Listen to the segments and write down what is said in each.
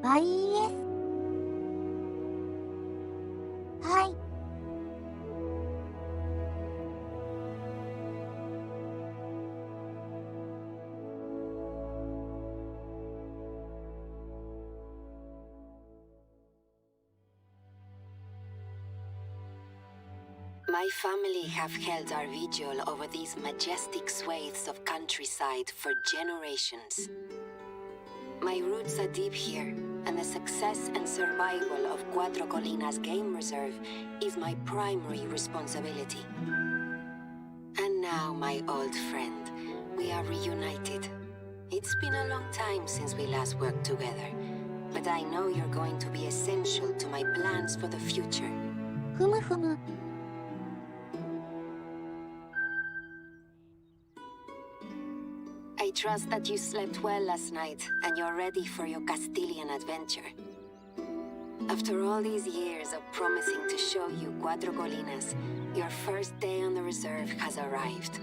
YES。はい。My family have held our vigil over these majestic swathes of countryside for generations. My roots are deep here, and the success and survival of Cuatro Colinas Game Reserve is my primary responsibility. And now, my old friend, we are reunited. It's been a long time since we last worked together, but I know you're going to be essential to my plans for the future. ふむふむ。I trust that you slept well last night and you're ready for your Castilian adventure. After all these years of promising to show you Cuatro Colinas, your first day on the reserve has arrived.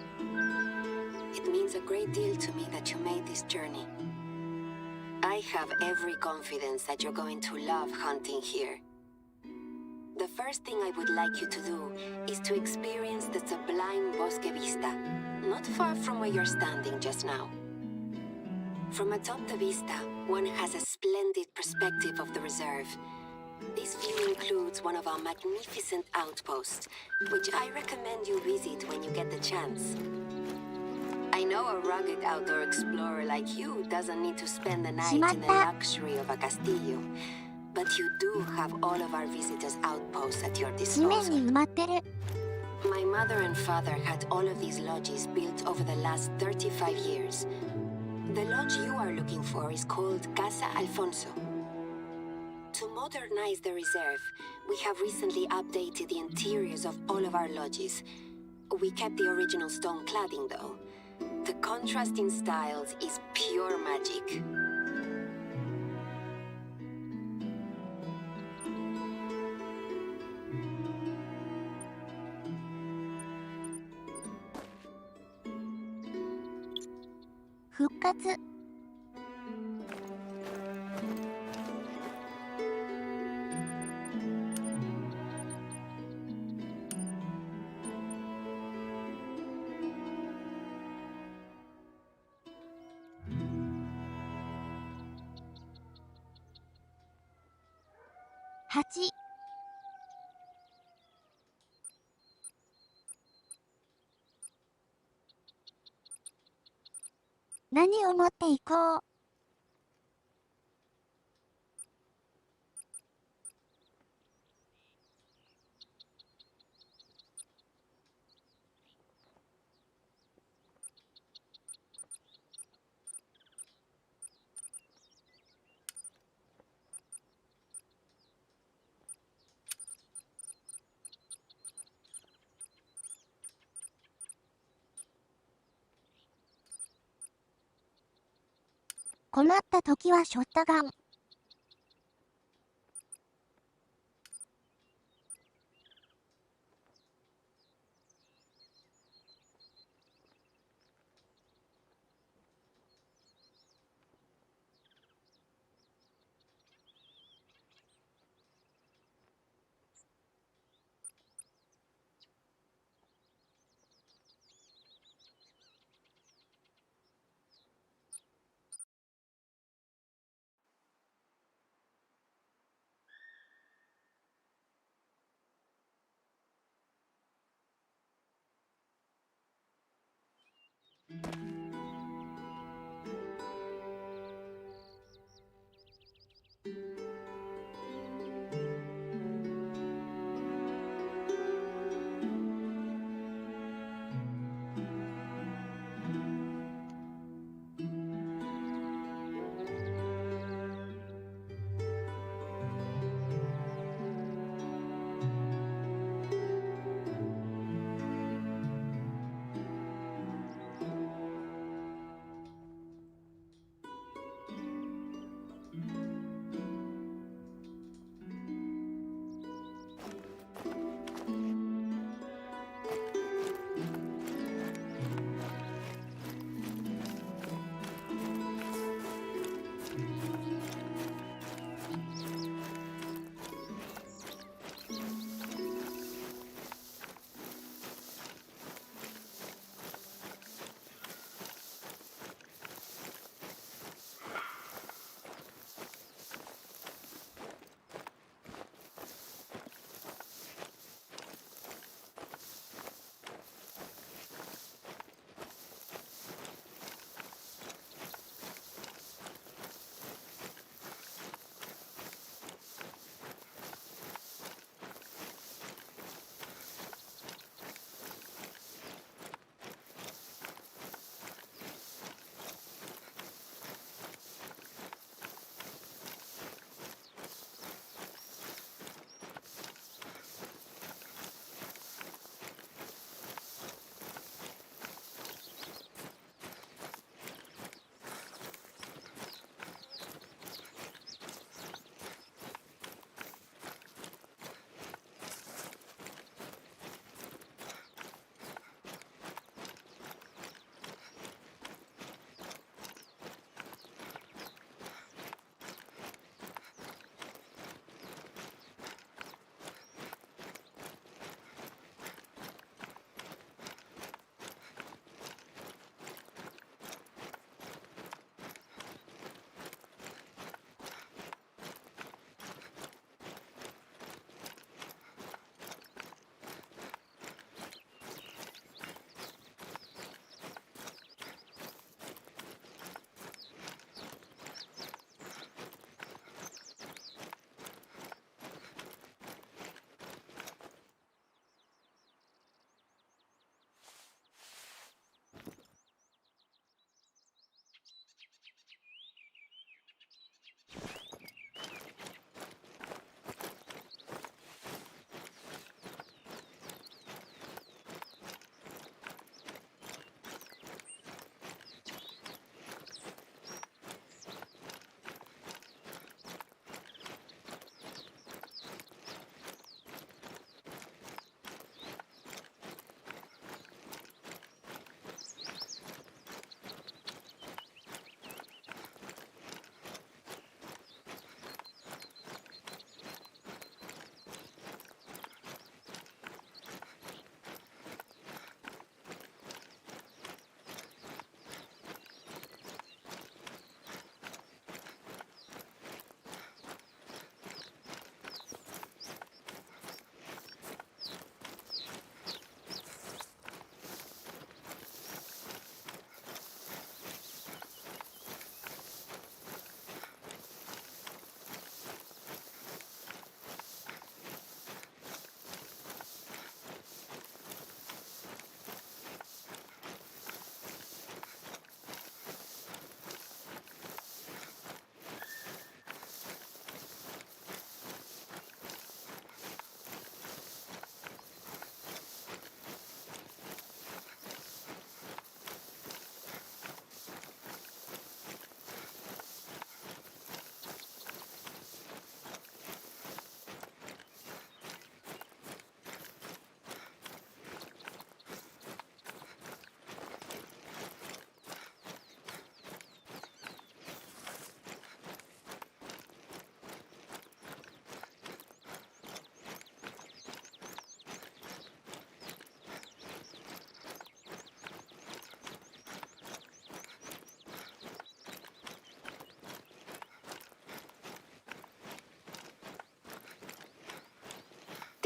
It means a great deal to me that you made this journey. I have every confidence that you're going to love hunting here. The first thing I would like you to do is to experience the sublime Bosque Vista, not far from where you're standing just now. From atop the vista, one has a splendid perspective of the reserve. This view includes one of our magnificent outposts, which I recommend you visit when you get the chance. I know a rugged outdoor explorer like you doesn't need to spend the night in the luxury of a castillo, but you do have all of our visitors' outposts at your 地面 disposal. に埋まってる。My mother and father had all of these lodges built over the last 35 years. The lodge you are looking for is called Casa Alfonso. To modernize the reserve, we have recently updated the interiors of all of our lodges. We kept the original stone cladding though. The contrast in styles is pure magic.「復活」。8。何を持っていこう。困った時はショットガン。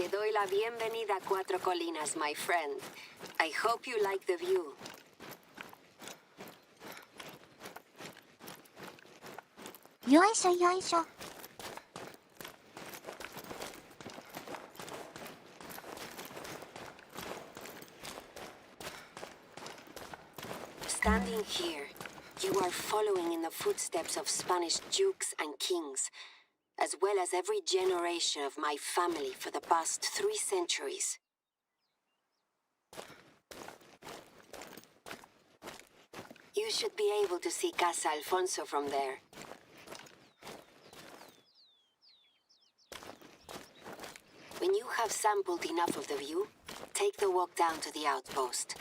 Te doy la bienvenida a Cuatro Colinas, my friend. I hope you like the view. Yoいしょよいしょ。Standing here, you are following in the footsteps of Spanish dukes and kings, as well as every generation of my family for the past 3 centuries. You should be able to see Casa Alfonso from there. When you have sampled enough of the view, take the walk down to the outpost.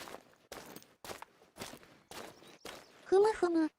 ふむふむ。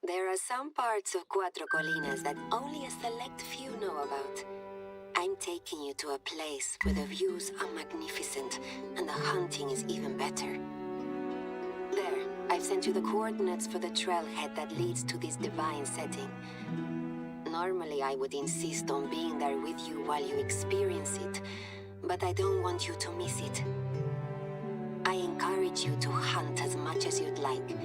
There are some parts of Cuatro Colinas that only a select few know about. I'm taking you to a place where the views are magnificent and the hunting is even better. There, I've sent you the coordinates for the trailhead that leads to this divine setting. Normally, I would insist on being there with you while you experience it, but I don't want you to miss it. I encourage you to hunt as much as you'd like.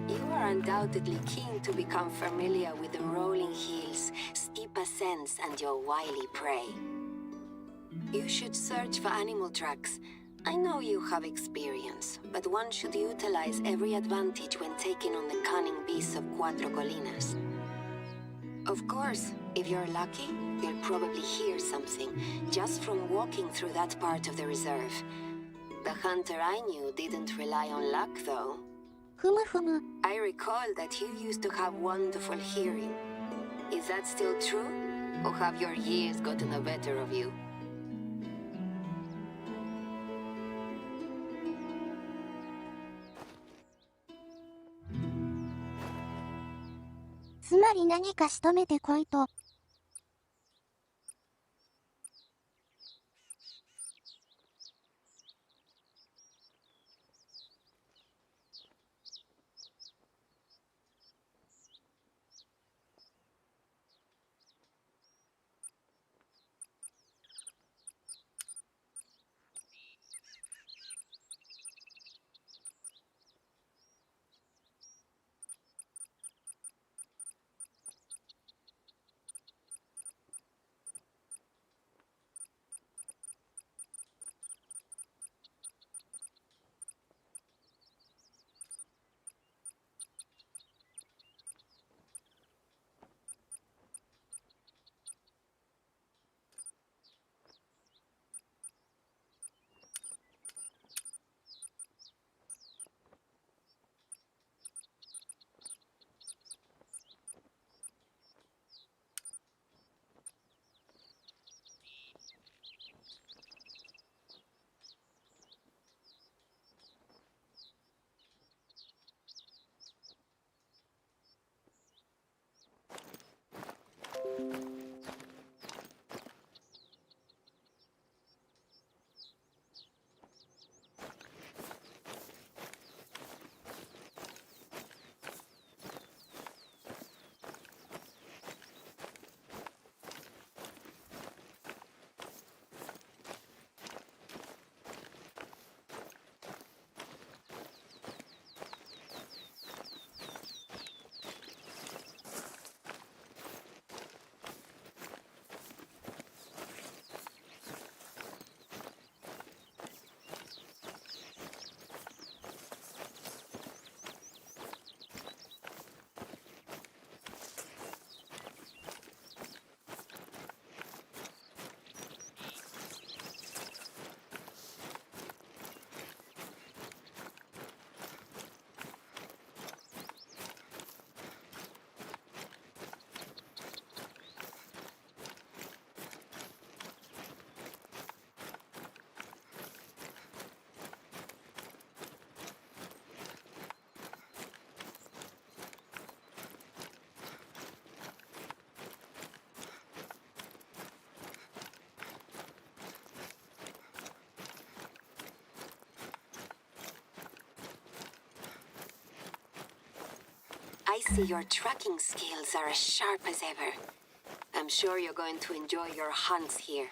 You are undoubtedly keen to become familiar with the rolling hills, steep ascents, and your wily prey. You should search for animal tracks. I know you have experience, but one should utilize every advantage when taking on the cunning beasts of Cuatro Colinas. Of course, if you're lucky, you'll probably hear something, just from walking through that part of the reserve. The hunter I knew didn't rely on luck, though. ふむふむ。 I recall that you used to have wonderful hearing. Is that still true? Or have your years gotten the better of you? つまり何か仕留めてこいと。see your tracking skills are as sharp as ever. I'm sure you're going to enjoy your hunts here.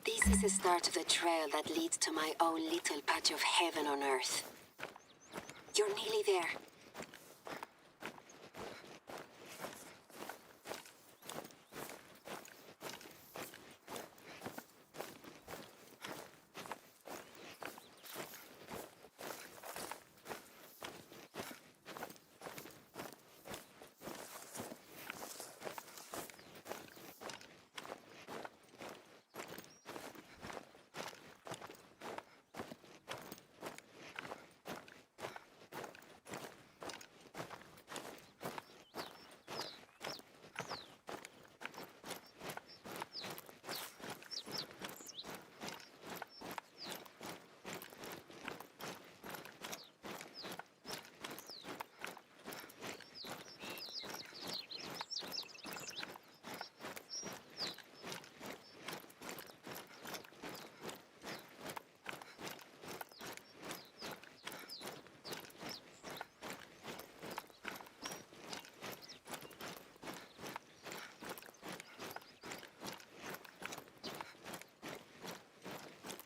This is the start of the trail that leads to my own little patch of heaven on earth. You're nearly there.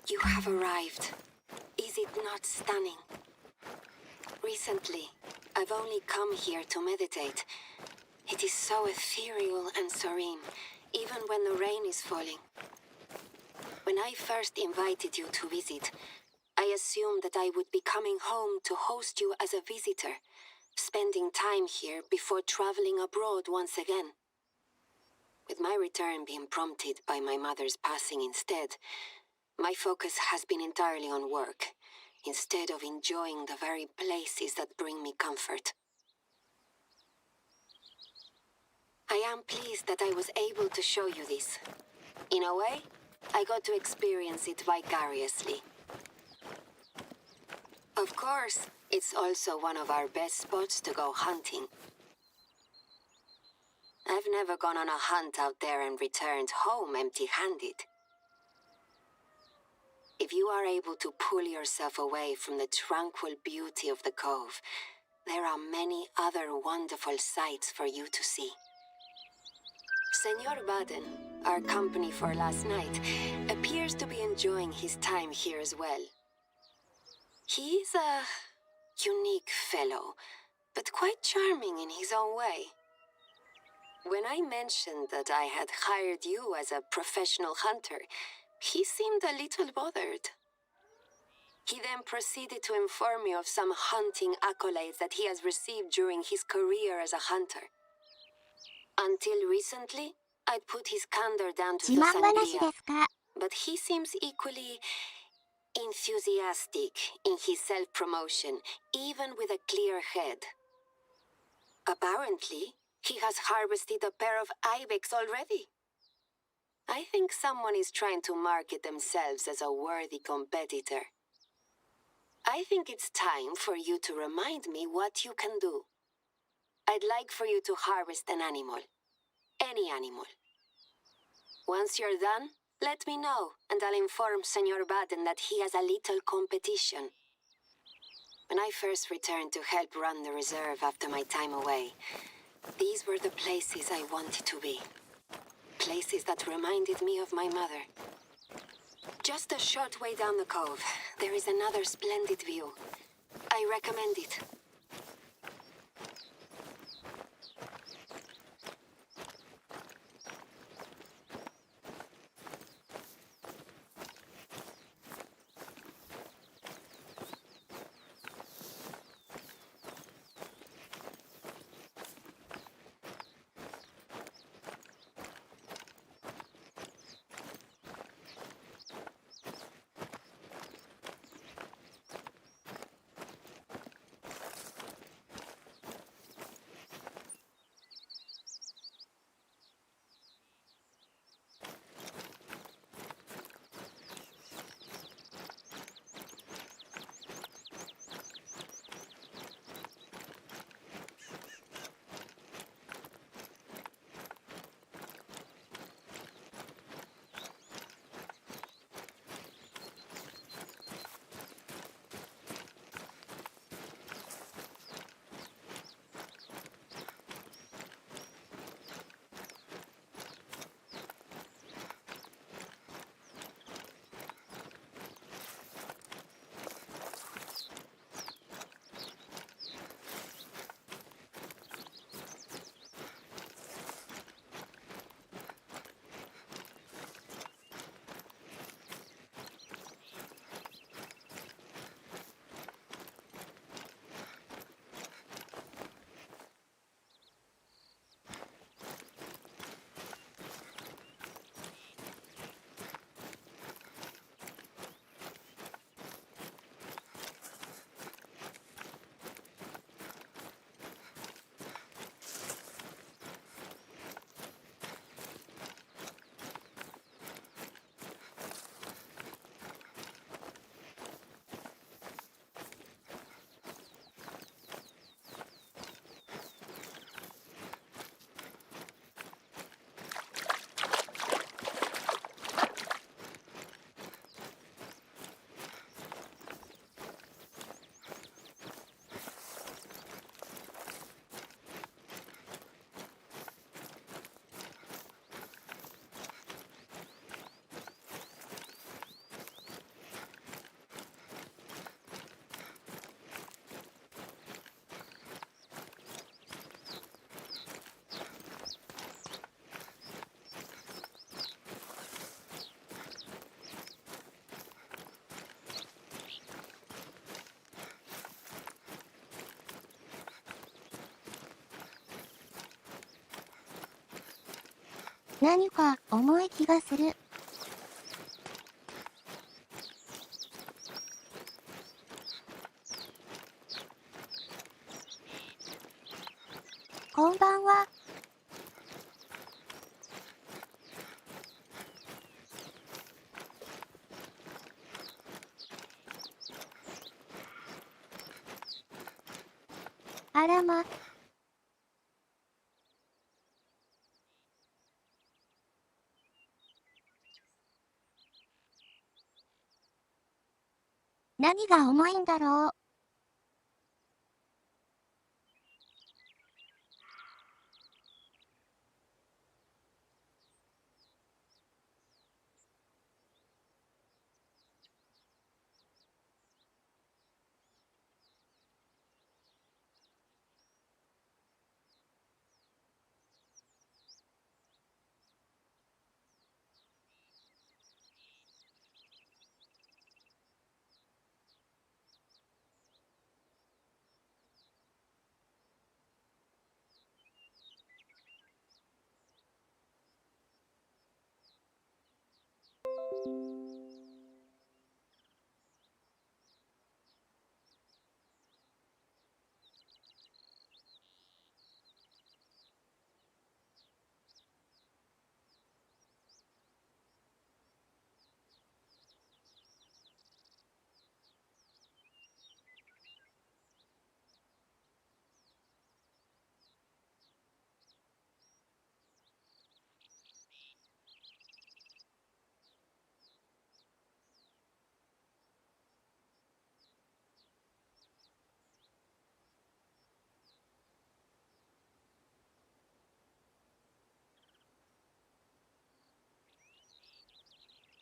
You have arrived. Is it not stunning? Recently, I've only come here to meditate. It is so ethereal and serene, even when the rain is falling. When I first invited you to visit, I assumed that I would be coming home to host you as a visitor, spending time here before traveling abroad once again. With my return being prompted by my mother's passing instead, my focus has been entirely on work, instead of enjoying the very places that bring me comfort. I am pleased that I was able to show you this. In a way, I got to experience it vicariously. Of course, it's also one of our best spots to go hunting. I've never gone on a hunt out there and returned home empty-handed. If you are able to pull yourself away from the tranquil beauty of the cove, there are many other wonderful sights for you to see. Senor Baden, our company for last night, appears to be enjoying his time here as well. He's a unique fellow, but quite charming in his own way. When I mentioned that I had hired you as a professional hunter, he seemed a little bothered. He then proceeded to inform me of some hunting accolades that he has received during his career as a hunter. Until recently, I'd put his candor down to the 自慢話 sangria, ですか？ but he seems equally enthusiastic in his self-promotion, even with a clear head. Apparently, he has harvested a pair of ibex already. I think someone is trying to market themselves as a worthy competitor. I think it's time for you to remind me what you can do. I'd like for you to harvest an animal. Any animal. Once you're done, let me know, and I'll inform Senor Baden that he has a little competition. When I first returned to help run the reserve after my time away, these were the places I wanted to be. Places that reminded me of my mother. Just a short way down the cove, there is another splendid view. I recommend it. 何か重い気がする。こんばんは。あらま。何が重いんだろう。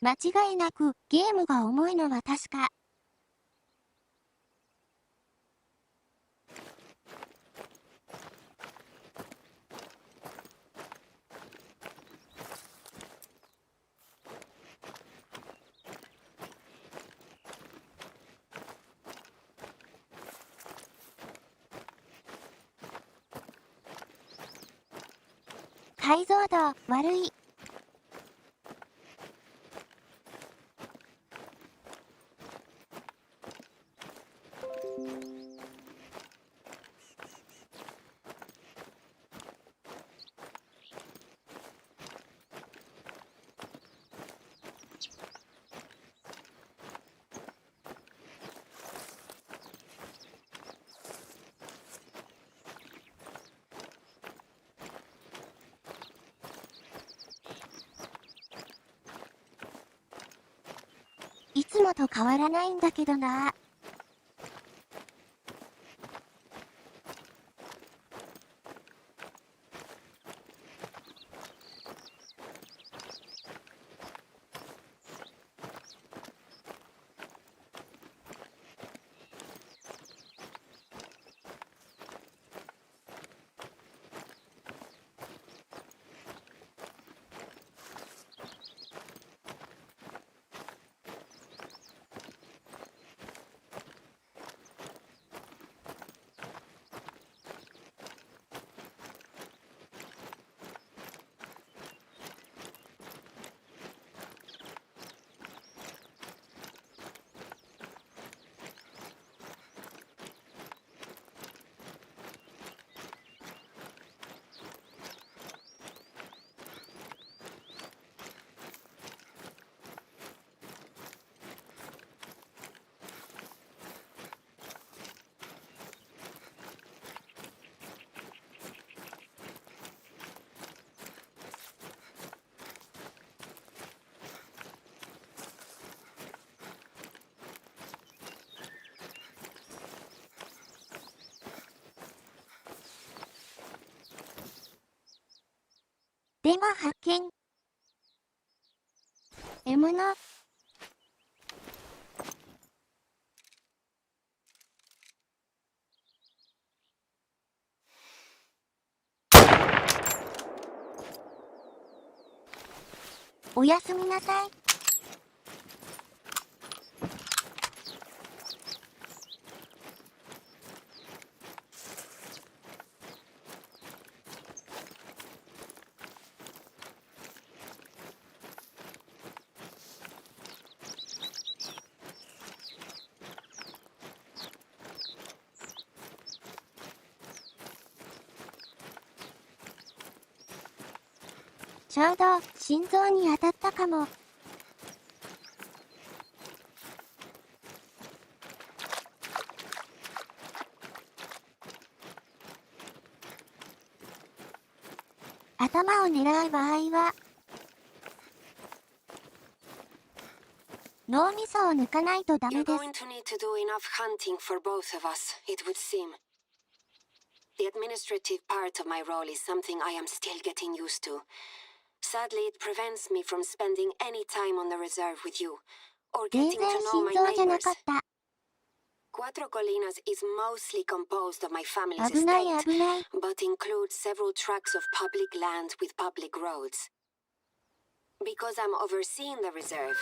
間違いなくゲームが重いのは確か。解像度悪い。いつもと変わらないんだけどな。デマ発見。M のおやすみなさい。ちょうど心臓に当たったかも。頭を狙う場合は、脳みそを抜かないとダメ You're です。 going to need to do enough hunting for both of us, it would seem. The administrative part of my role is something I am still getting used to. Sadly, it prevents me from spending any time on the reserve with you, or 全 getting 然 to know 心 my 臓じゃな neighbors. かった。 Cuatro Colinas is mostly composed of my family's 危ない estate, 危ない。 but includes several tracts of public land with public roads. Because I'm overseeing the reserve,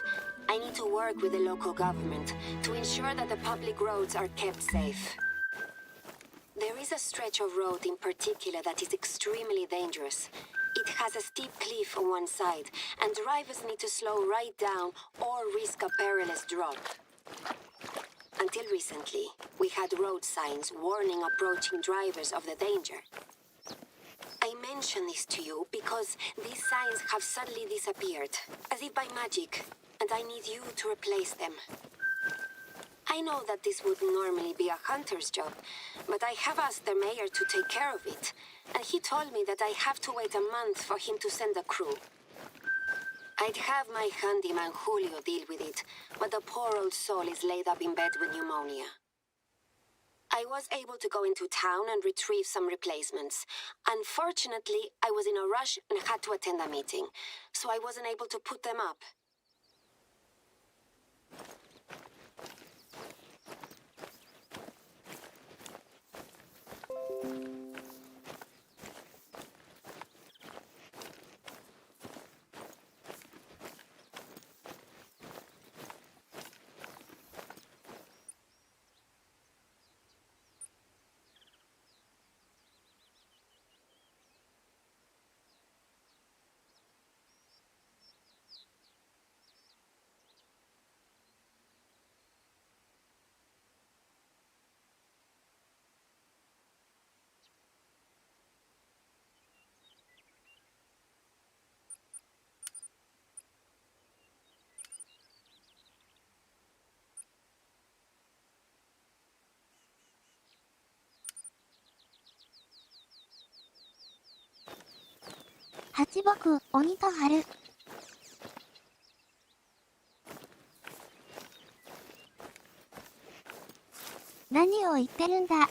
I need to work with the local government to ensure that the public roads are kept safe. There is a stretch of road in particular that is extremely dangerous. It has a steep cliff on one side, and drivers need to slow right down or risk a perilous drop. Until recently, we had road signs warning approaching drivers of the danger. I mention this to you because these signs have suddenly disappeared, as if by magic, and I need you to replace them. I know that this would normally be a hunter's job, but I have asked the mayor to take care of it, and he told me that I have to wait a month for him to send a crew. I'd have my handyman Julio deal with it, but the poor old soul is laid up in bed with pneumonia. I was able to go into town and retrieve some replacements. Unfortunately, I was in a rush and had to attend a meeting, so I wasn't able to put them up. 八木、鬼と春。何を言ってるんだ。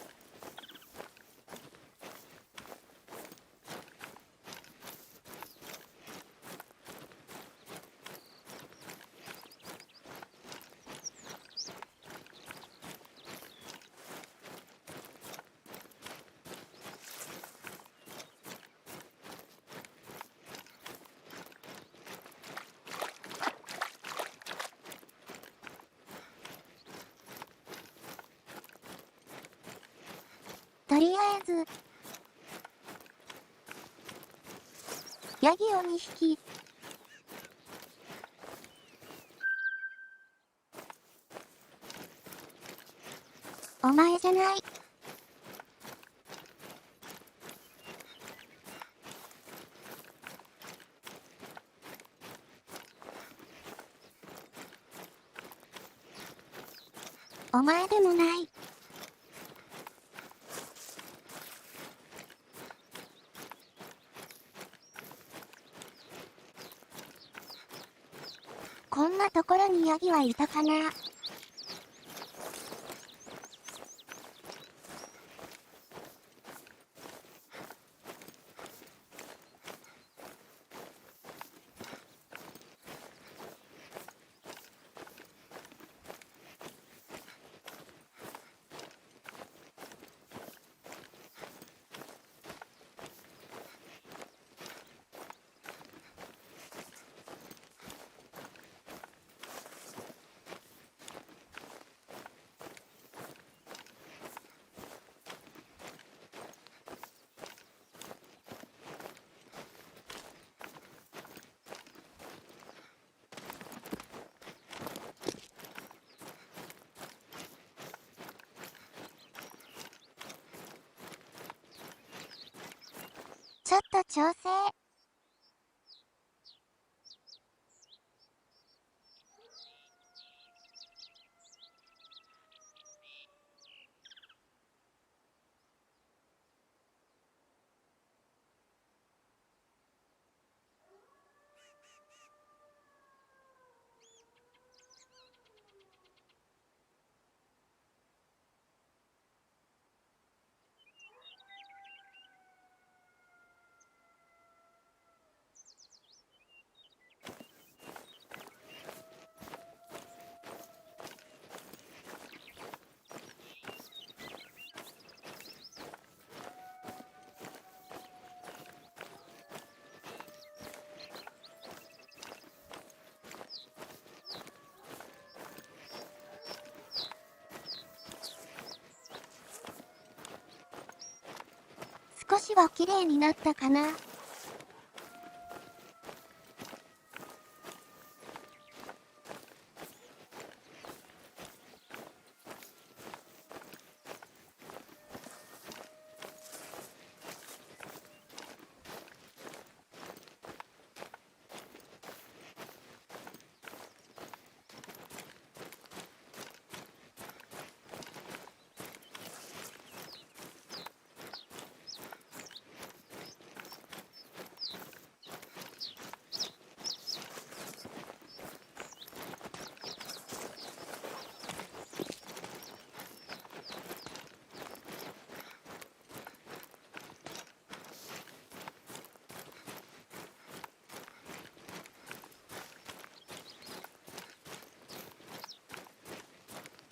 とりあえず、ヤギを2匹。お前じゃない。お前でもない。こんなところにヤギはいたかな。ちょっと調整。少しは綺麗になったかな。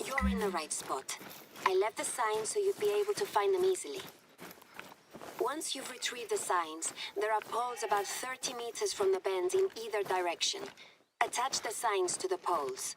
You're in the right spot. I left the signs so you'd be able to find them easily. Once you've retrieved the signs, there are poles about 30 meters from the bends in either direction. Attach the signs to the poles.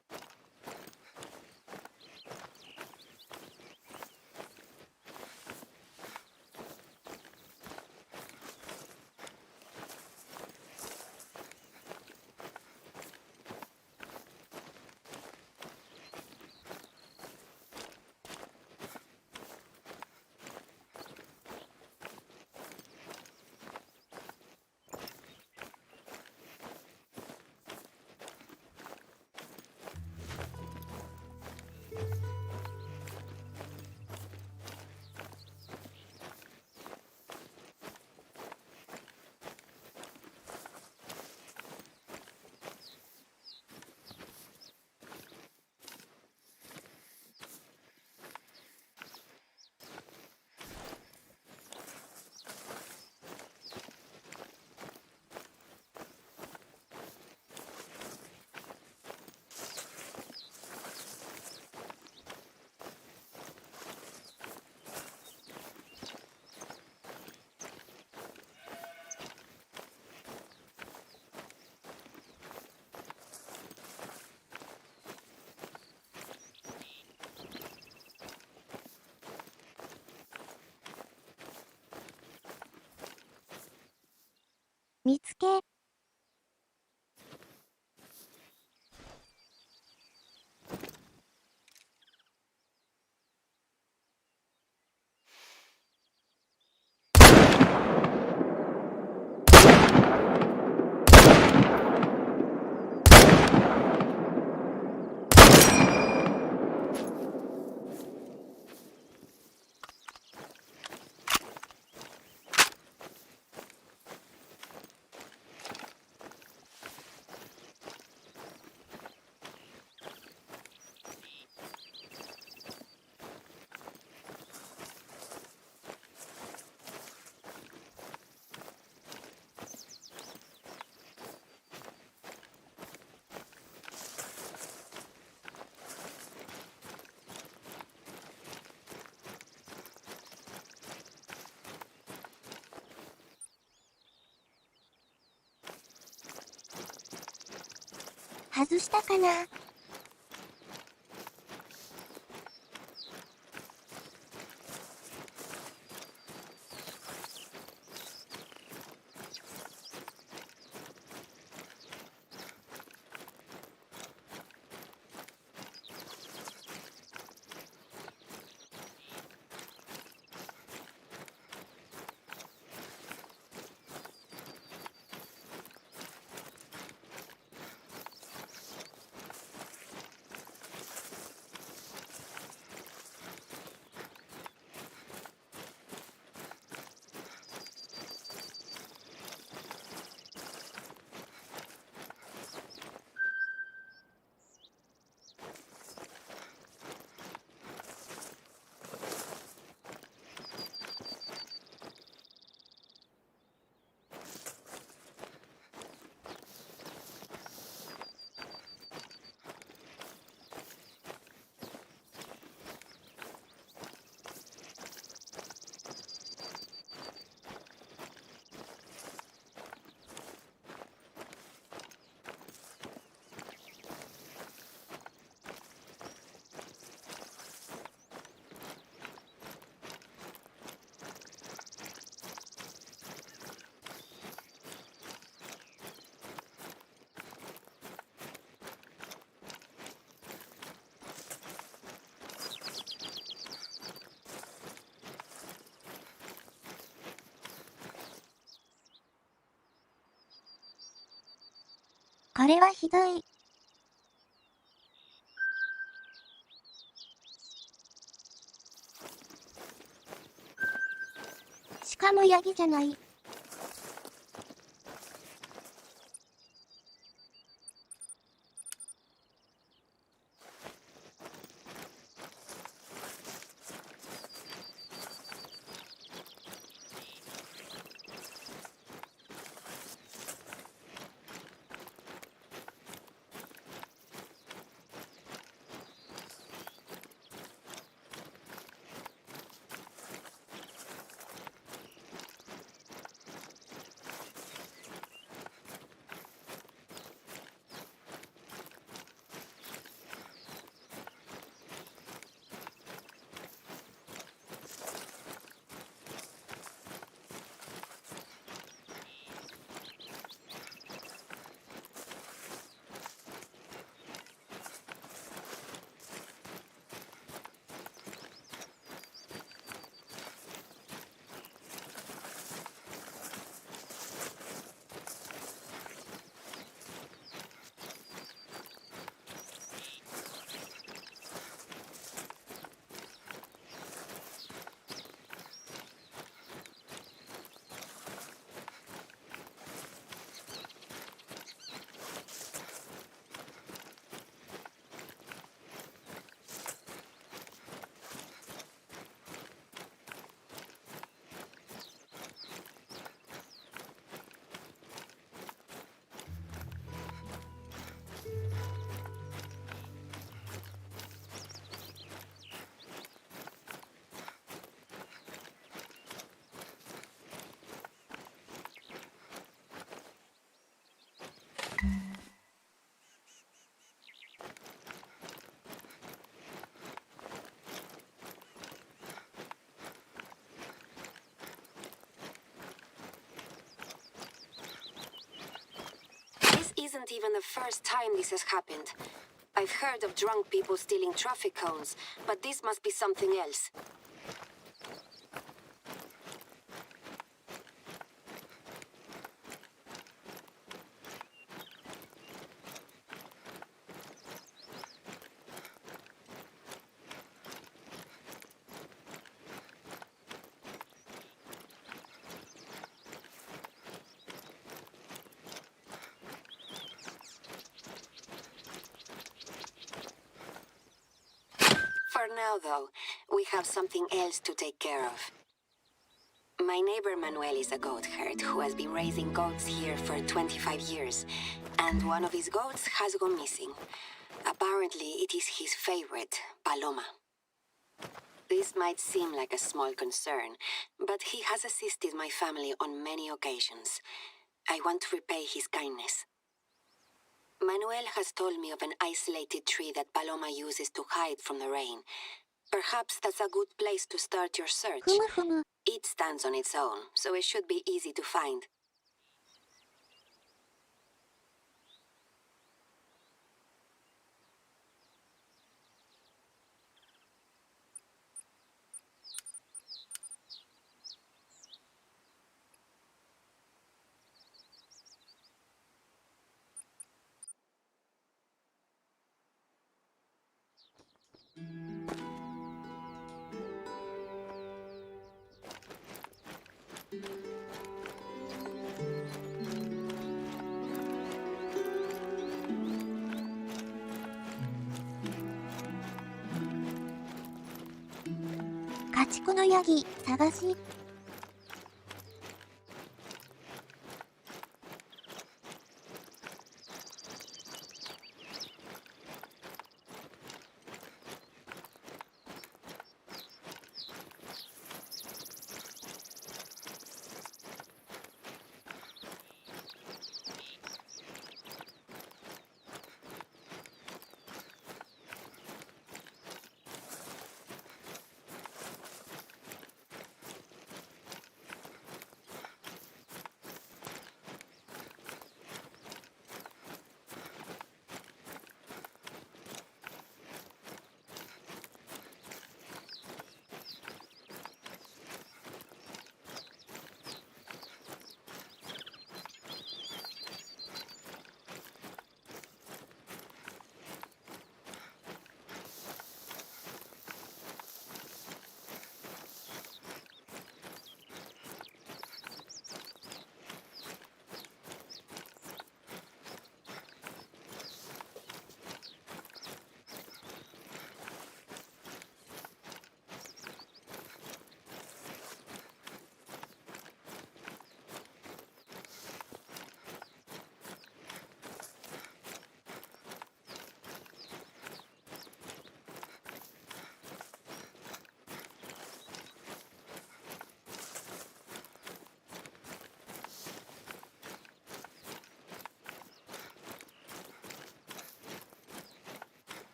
見つけ。外したかな。これはひどい。しかもヤギじゃない。This isn't even the first time this has happened. I've heard of drunk people stealing traffic cones, but this must be something else. For now, though, we have something else to take care of. My neighbor Manuel is a goat herd who has been raising goats here for 25 years, and one of his goats has gone missing. Apparently, it is his favorite, Paloma. This might seem like a small concern, but he has assisted my family on many occasions. I want to repay his kindness. Manuel has told me of an isolated tree that Paloma uses to hide from the rain. Perhaps that's a good place to start your search. ふむふむ。 It stands on its own, so it should be easy to find.家畜のヤギ、探し。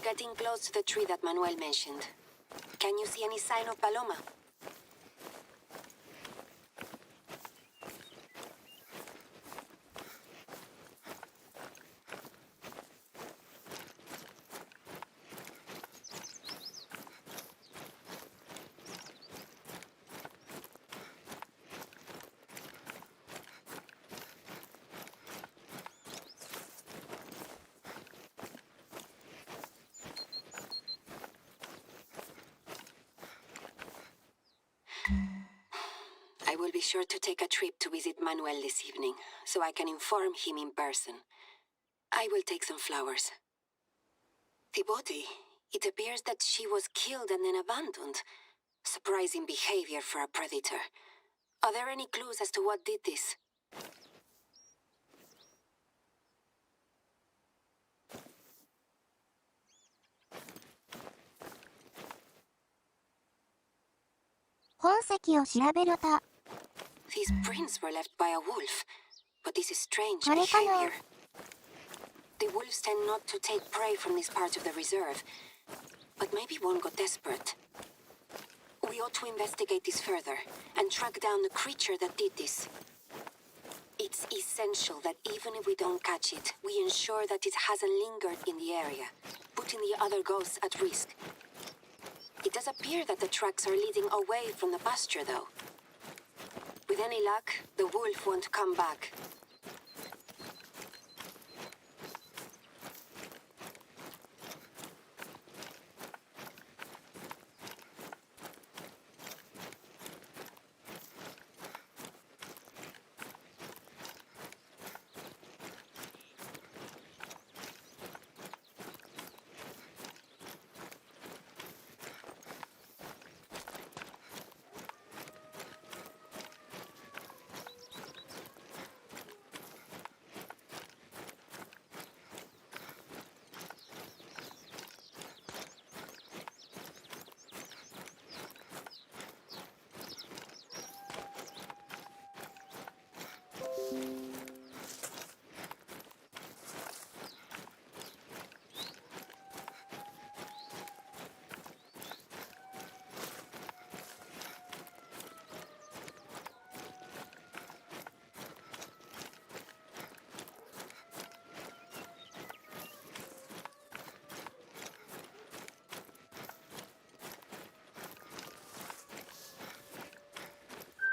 We're getting close to the tree that Manuel mentioned. Can you see any sign of Paloma? I will be sure to take a trip to visit Manuel this evening, so I can inform him in person. I will take some flowers. The body, it appears that she was killed and then abandoned. Surprising behavior for a predator. Are there any clues as to what did this? These prints were left by a wolf, but this is strange behavior. The wolves tend not to take prey from this part of the reserve, but maybe one got desperate. We ought to investigate this further and track down the creature that did this. It's essential that even if we don't catch it, we ensure that it hasn't lingered in the area, putting the other ghosts at risk. It does appear that the tracks are leading away from the pasture, though. With any luck, the wolf won't come back.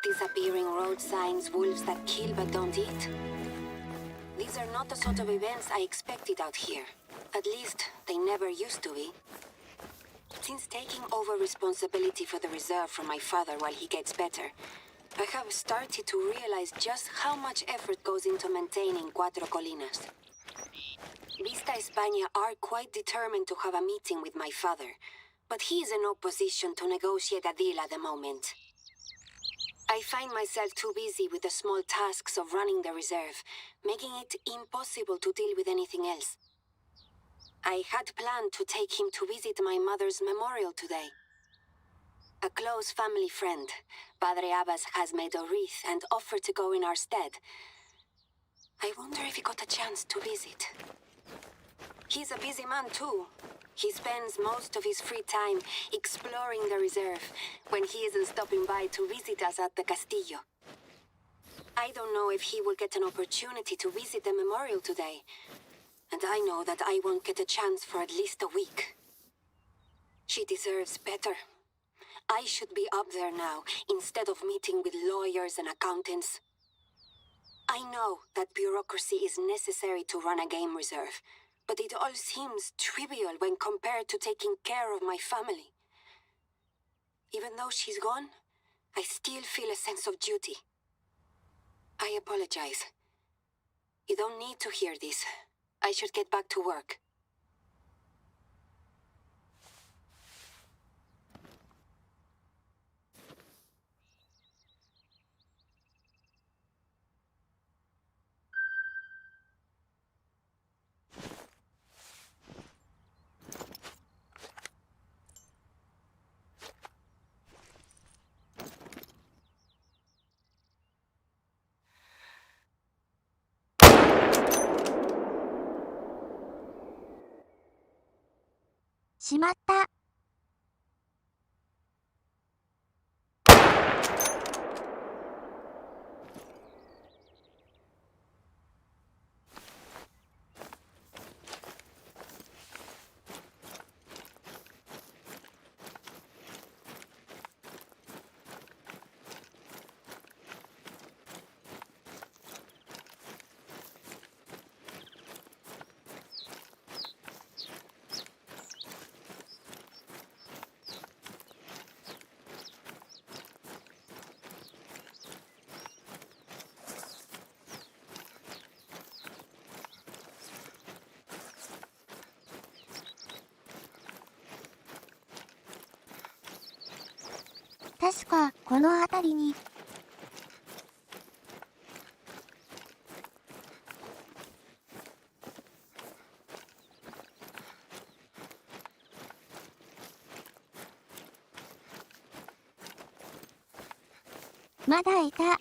Disappearing road signs, wolves that kill but don't eat. These are not the sort of events I expected out here. At least, they never used to be. Since taking over responsibility for the reserve from my father while he gets better, I have started to realize just how much effort goes into maintaining Cuatro Colinas. Vista España are quite determined to have a meeting with my father, but he is in no position to negotiate a deal at the moment. I find myself too busy with the small tasks of running the reserve, making it impossible to deal with anything else. I had planned to take him to visit my mother's memorial today. A close family friend, Padre Abbas, has made a wreath and offered to go in our stead. I wonder if he got a chance to visit. He's a busy man too. He spends most of his free time exploring the reserve when he isn't stopping by to visit us at the Castillo. I don't know if he will get an opportunity to visit the memorial today, and I know that I won't get a chance for at least a week. She deserves better. I should be up there now instead of meeting with lawyers and accountants. I know that bureaucracy is necessary to run a game reserve, but it all seems trivial when compared to taking care of my family. Even though she's gone, I still feel a sense of duty. I apologize. You don't need to hear this. I should get back to work. しまった。確かこの辺りにまだいた。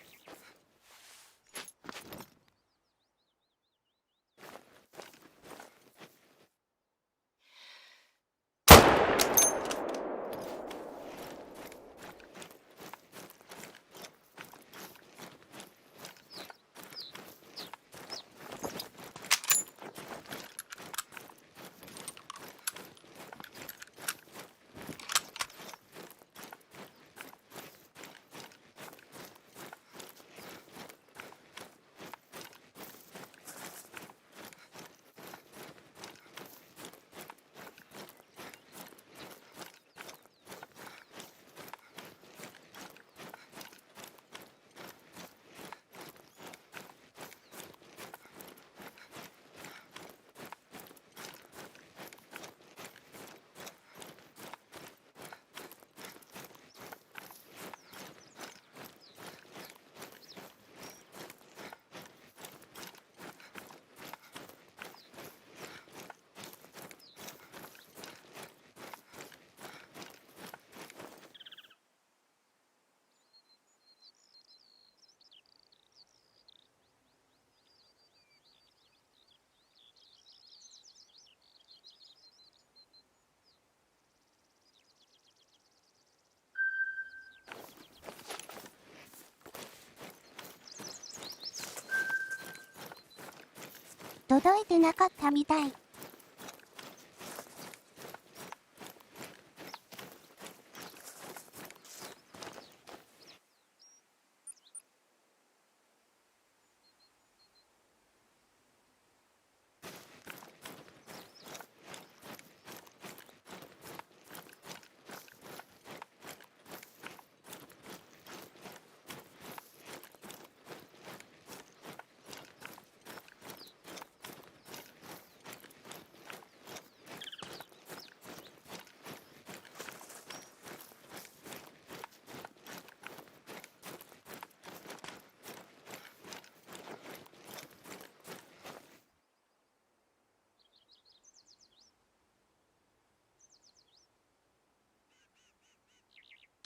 届いてなかったみたい。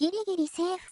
ギリギリセーフ。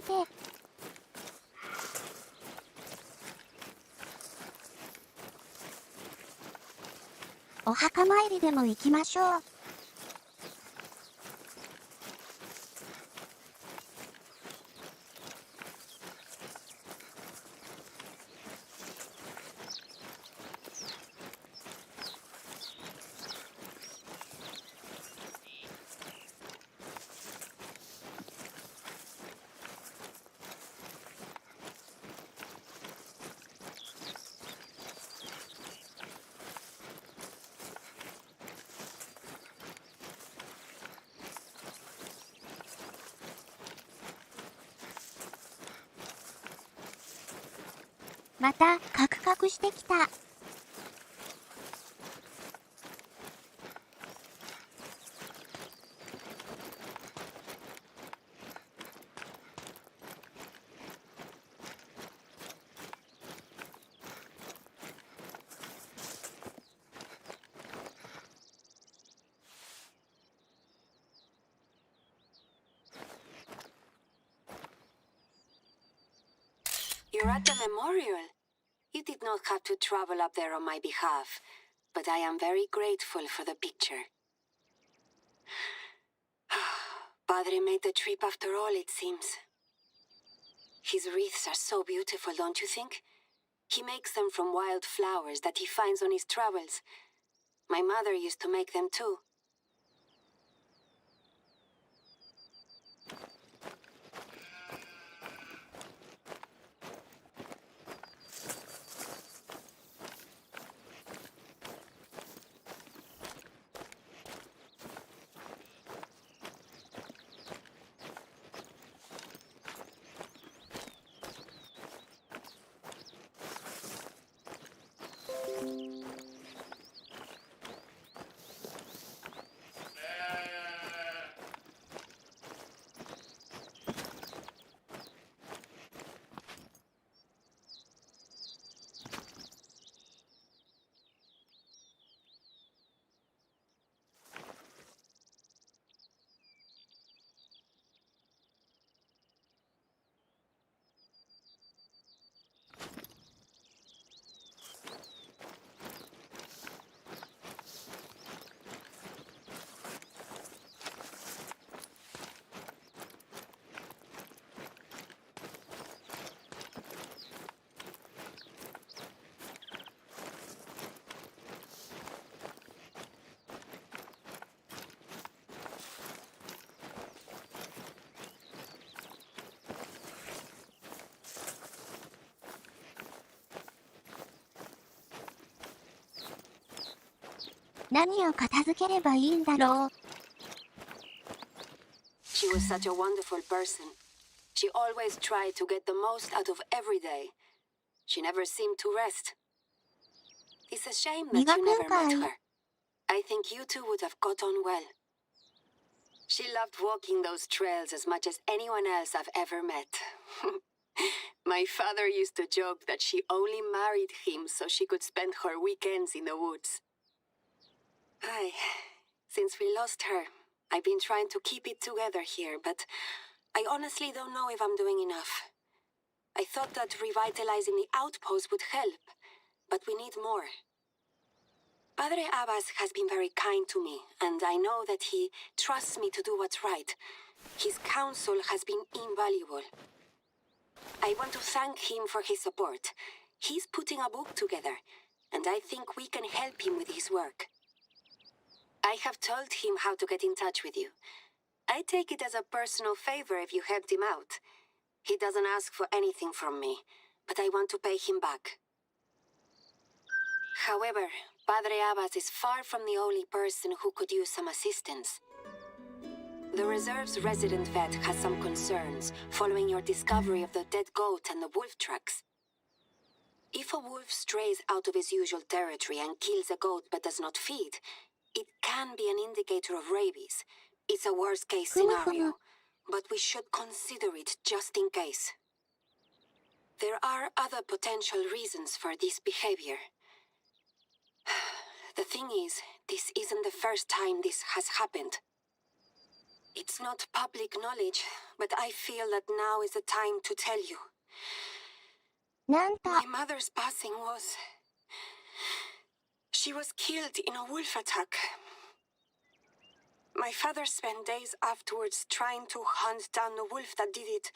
て。お墓参りでも行きましょう。またカクカクしてきた。You're at the memorial. You did not have to travel up there on my behalf, but I am very grateful for the picture. Padre made the trip after all, it seems. His wreaths are so beautiful, don't you think? He makes them from wild flowers that he finds on his travels. My mother used to make them too.何を片付ければいいんだろう。She was such a wonderful person. She always tried to get the most out of every day. She never seemed to rest. It's a shame that you never met her. I think you two would have got on well. She loved walking those trails as much as anyone else I've ever met. My father used to joke that she only married him so she could spend her weekends in the woods. Since we lost her, I've been trying to keep it together here, but I honestly don't know if I'm doing enough. I thought that revitalizing the outpost would help, but we need more. Padre Abbas has been very kind to me, and I know that he trusts me to do what's right. His counsel has been invaluable. I want to thank him for his support. He's putting a book together, and I think we can help him with his work. I have told him how to get in touch with you. I take it as a personal favor if you helped him out. He doesn't ask for anything from me, but I want to pay him back. However, Padre Abbas is far from the only person who could use some assistance. The reserve's resident vet has some concerns following your discovery of the dead goat and the wolf tracks. If a wolf strays out of his usual territory and kills a goat but does not feed, it can be an indicator of rabies. It's a worst-case scenario, but we should consider it just in case. There are other potential reasons for this behavior. The thing is, this isn't the first time this has happened. It's not public knowledge, but I feel that now is the time to tell you. なんと、 My mother's passing was... She was killed in a wolf attack. My father spent days afterwards trying to hunt down the wolf that did it,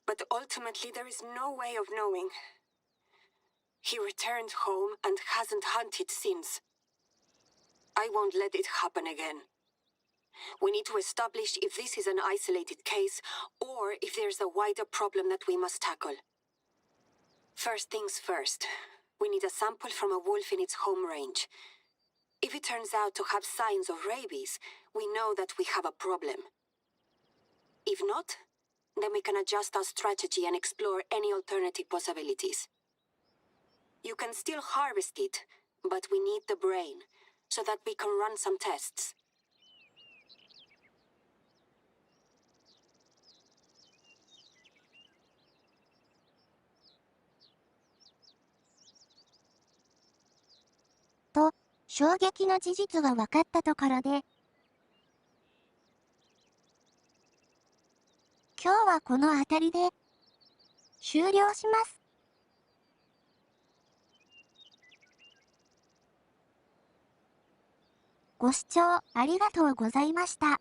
but ultimately there is no way of knowing. He returned home and hasn't hunted since. I won't let it happen again. We need to establish if this is an isolated case or if there's a wider problem that we must tackle. First things first, we need a sample from a wolf in its home range. If it turns out to have signs of rabies, we know that we have a problem. If not, then we can adjust our strategy and explore any alternative possibilities. You can still harvest it, but we need the brain, so that we can run some tests. と、衝撃の事実が分かったところで、今日はこの辺りで終了します。ご視聴ありがとうございました。